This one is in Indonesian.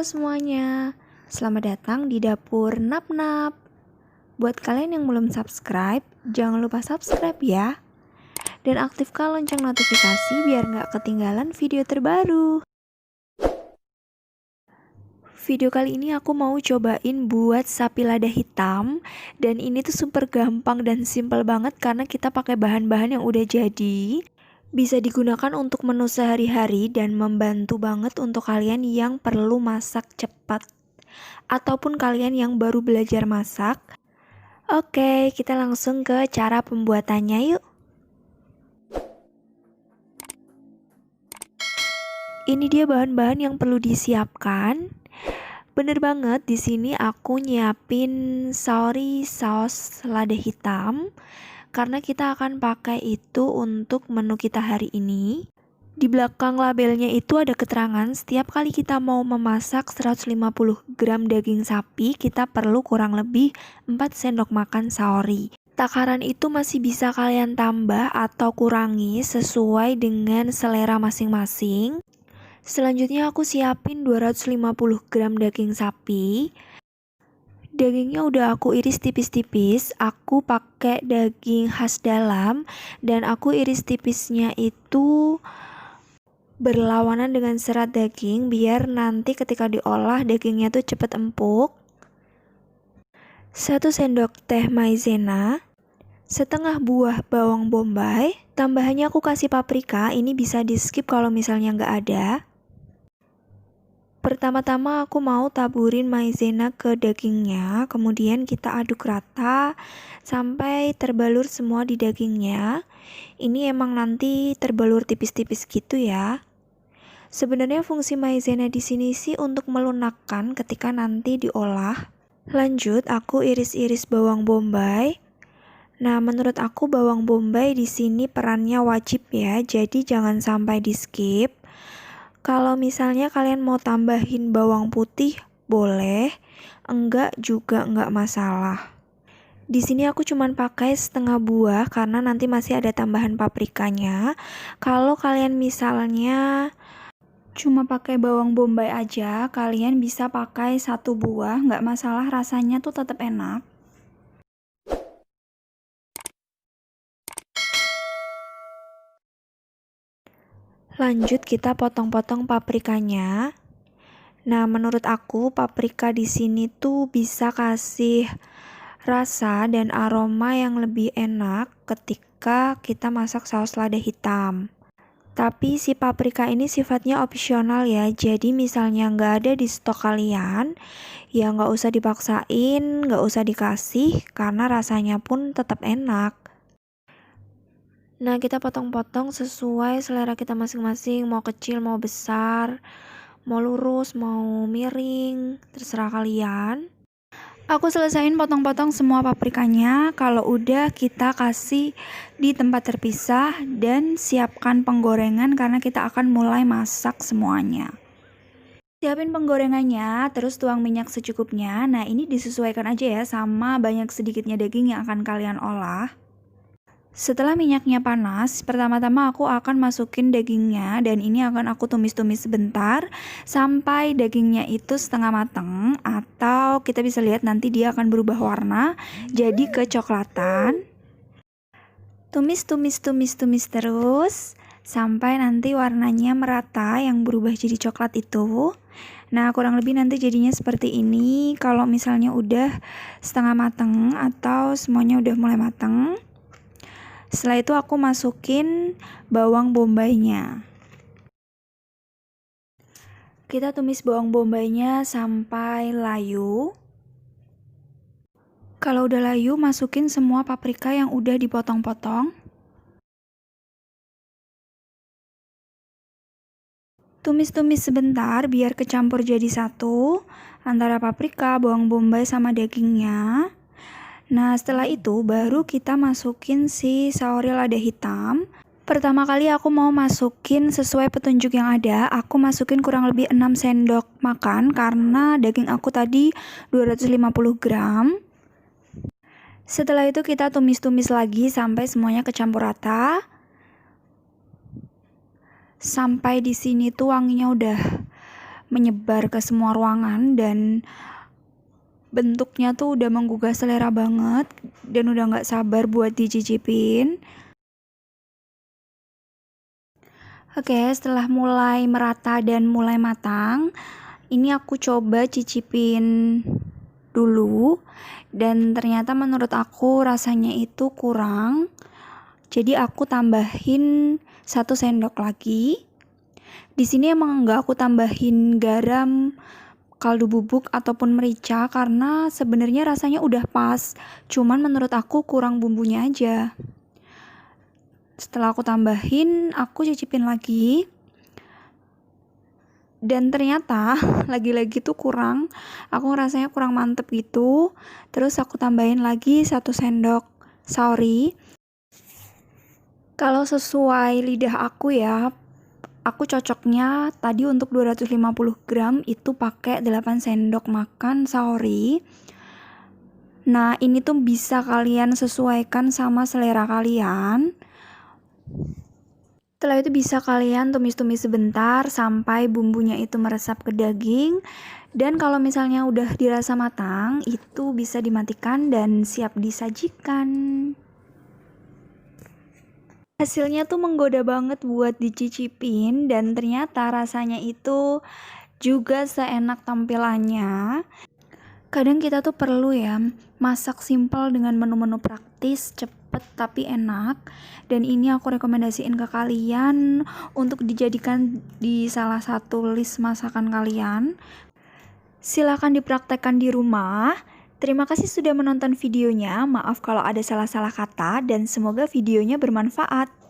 Halo semuanya, selamat datang di dapur Nap-Nap. Buat kalian yang belum subscribe, jangan lupa subscribe ya. Dan aktifkan lonceng notifikasi biar nggak ketinggalan video terbaru. Video kali ini aku mau cobain buat sapi lada hitam. Dan ini tuh super gampang dan simple banget karena kita pakai bahan-bahan yang udah jadi. Bisa digunakan untuk menu sehari-hari dan membantu banget untuk kalian yang perlu masak cepat ataupun kalian yang baru belajar masak. Oke, kita langsung ke cara pembuatannya yuk. Ini dia bahan-bahan yang perlu disiapkan. Bener banget, di sini aku nyiapin saori saus lada hitam karena kita akan pakai itu untuk menu kita hari ini. Di belakang labelnya itu ada keterangan setiap kali kita mau memasak 150 gram daging sapi, kita perlu kurang lebih 4 sendok makan saori. Takaran itu masih bisa kalian tambah atau kurangi sesuai dengan selera masing-masing. Selanjutnya aku siapin 250 gram daging sapi. Dagingnya udah aku iris tipis-tipis, aku pakai daging khas dalam dan aku iris tipisnya itu berlawanan dengan serat daging biar nanti ketika diolah dagingnya tuh cepet empuk. 1 sendok teh maizena, setengah buah bawang bombay, tambahannya aku kasih paprika, ini bisa di skip kalau misalnya nggak ada. Pertama-tama aku mau taburin maizena ke dagingnya, kemudian kita aduk rata sampai terbalur semua di dagingnya. Ini emang nanti terbalur tipis-tipis gitu ya. Sebenarnya fungsi maizena di sini sih untuk melunakkan ketika nanti diolah. Lanjut, aku iris-iris bawang bombay. Nah, menurut aku bawang bombay di sini perannya wajib ya, jadi jangan sampai di skip. Kalau misalnya kalian mau tambahin bawang putih, boleh. Enggak juga enggak masalah. Di sini aku cuman pakai setengah buah karena nanti masih ada tambahan paprikanya. Kalau kalian misalnya cuma pakai bawang bombay aja, kalian bisa pakai 1 buah, nggak masalah, rasanya tuh tetap enak. Lanjut kita potong-potong paprikanya. Nah, menurut aku paprika di sini tuh bisa kasih rasa dan aroma yang lebih enak ketika kita masak saus lada hitam. Tapi si paprika ini sifatnya opsional ya, jadi misalnya nggak ada di stok kalian, ya nggak usah dipaksain, nggak usah dikasih, karena rasanya pun tetap enak. Nah, kita potong-potong sesuai selera kita masing-masing, mau kecil, mau besar, mau lurus, mau miring, terserah kalian. Aku selesain potong-potong semua paprikanya. Kalau udah, kita kasih di tempat terpisah dan siapkan penggorengan karena kita akan mulai masak semuanya. Siapin penggorengannya, terus tuang minyak secukupnya. Nah, ini disesuaikan aja ya sama banyak sedikitnya daging yang akan kalian olah. Setelah minyaknya panas, pertama-tama aku akan masukin dagingnya dan ini akan aku tumis-tumis sebentar sampai dagingnya itu setengah mateng atau kita bisa lihat nanti dia akan berubah warna jadi kecoklatan. Tumis terus sampai nanti warnanya merata yang berubah jadi coklat itu. Nah, kurang lebih nanti jadinya seperti ini kalau misalnya udah setengah mateng atau semuanya udah mulai mateng. Setelah itu aku masukin bawang bombaynya. Kita tumis bawang bombaynya sampai layu. Kalau udah layu, masukin semua paprika yang udah dipotong-potong. Tumis-tumis sebentar biar kecampur jadi satu antara paprika, bawang bombay sama dagingnya. Nah, setelah itu baru kita masukin si saori lada hitam. Pertama kali aku mau masukin sesuai petunjuk yang ada, aku masukin kurang lebih 6 sendok makan karena daging aku tadi 250 gram. Setelah itu kita tumis-tumis lagi sampai semuanya kecampur rata. Sampai di sini tuh wanginya udah menyebar ke semua ruangan dan bentuknya tuh udah menggugah selera banget dan udah gak sabar buat dicicipin. Oke, setelah mulai merata dan mulai matang, ini aku coba cicipin dulu dan ternyata menurut aku rasanya itu kurang. Jadi aku tambahin 1 sendok lagi. Di sini emang nggak aku tambahin garam, kaldu bubuk ataupun merica karena sebenarnya rasanya udah pas. Cuman menurut aku kurang bumbunya aja. Setelah aku tambahin, aku cicipin lagi. Dan ternyata lagi-lagi tuh kurang. Aku ngerasanya kurang mantep gitu. Terus aku tambahin lagi 1 sendok saori. Kalau sesuai lidah aku ya, aku cocoknya tadi untuk 250 gram itu pakai 8 sendok makan saori. Nah, ini tuh bisa kalian sesuaikan sama selera kalian. Setelah itu bisa kalian tumis-tumis sebentar sampai bumbunya itu meresap ke daging. Dan kalau misalnya udah dirasa matang, itu bisa dimatikan dan siap disajikan. Hasilnya tuh menggoda banget buat dicicipin dan ternyata rasanya itu juga seenak tampilannya. Kadang kita tuh perlu ya masak simpel dengan menu-menu praktis, cepet tapi enak. Dan ini aku rekomendasiin ke kalian untuk dijadikan di salah satu list masakan kalian. Silakan dipraktekkan di rumah. Terima kasih sudah menonton videonya. Maaf kalau ada salah-salah kata dan semoga videonya bermanfaat.